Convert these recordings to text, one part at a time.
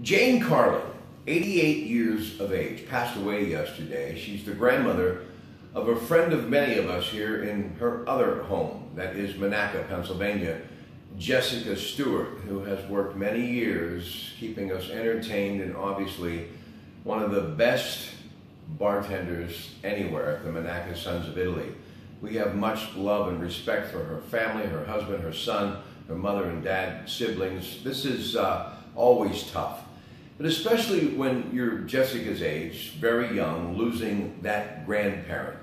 Jane Carlin, 88 years of age, passed away yesterday. She's the grandmother of a friend of many of us here in her other home, that is Monaca, Pennsylvania, Jessica Stewart, who has worked many years keeping us entertained and obviously one of the best bartenders anywhere at the Monaca Sons of Italy. We have much love and respect for her family, her husband, her son, her mother and dad, siblings. This is always tough. But especially when you're Jessica's age, very young, losing that grandparent.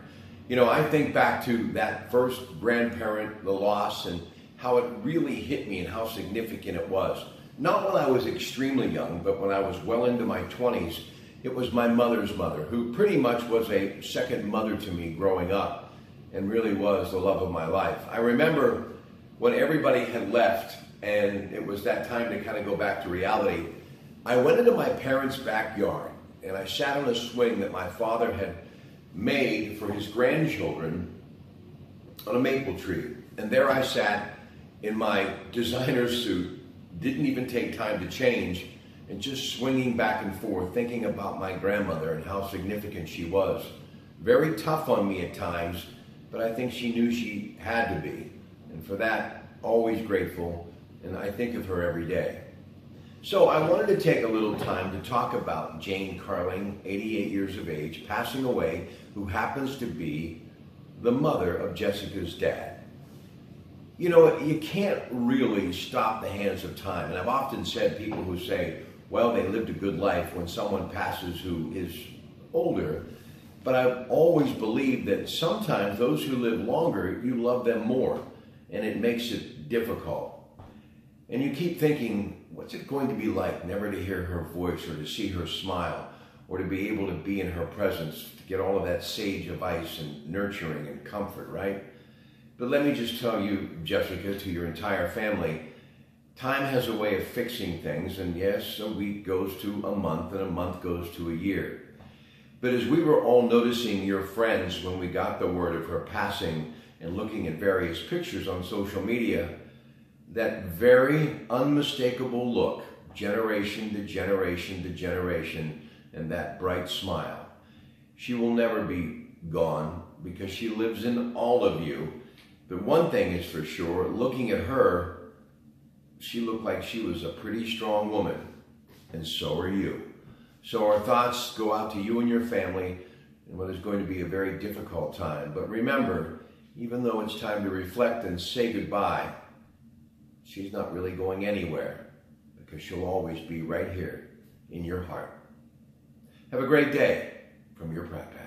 You know, I think back to that first grandparent, the loss, and how it really hit me and how significant it was. Not when I was extremely young, but when I was well into my 20s. It was my mother's mother, who pretty much was a second mother to me growing up and really was the love of my life. I remember when everybody had left and it was that time to kind of go back to reality, I went into my parents' backyard and I sat on a swing that my father had made for his grandchildren on a maple tree. And there I sat in my designer suit, didn't even take time to change, and just swinging back and forth, thinking about my grandmother and how significant she was. Very tough on me at times, but I think she knew she had to be. And for that, always grateful, and I think of her every day. So I wanted to take a little time to talk about Jane Carlin, 88 years of age, passing away, who happens to be the mother of Jessica's dad. You know, you can't really stop the hands of time. And I've often said, people who say, well, they lived a good life when someone passes who is older. But I've always believed that sometimes those who live longer, you love them more, and it makes it difficult. And you keep thinking, what's it going to be like never to hear her voice or to see her smile or to be able to be in her presence, to get all of that sage advice and nurturing and comfort, right? But let me just tell you, Jessica, to your entire family, time has a way of fixing things, and yes, a week goes to a month, and a month goes to a year. But as we were all noticing your friends when we got the word of her passing and looking at various pictures on social media, that very unmistakable look, generation to generation to generation, and that bright smile. She will never be gone because she lives in all of you. But one thing is for sure, looking at her, she looked like she was a pretty strong woman, and so are you. So our thoughts go out to you and your family in what is going to be a very difficult time. But remember, even though it's time to reflect and say goodbye, she's not really going anywhere because she'll always be right here in your heart. Have a great day from your Pratte.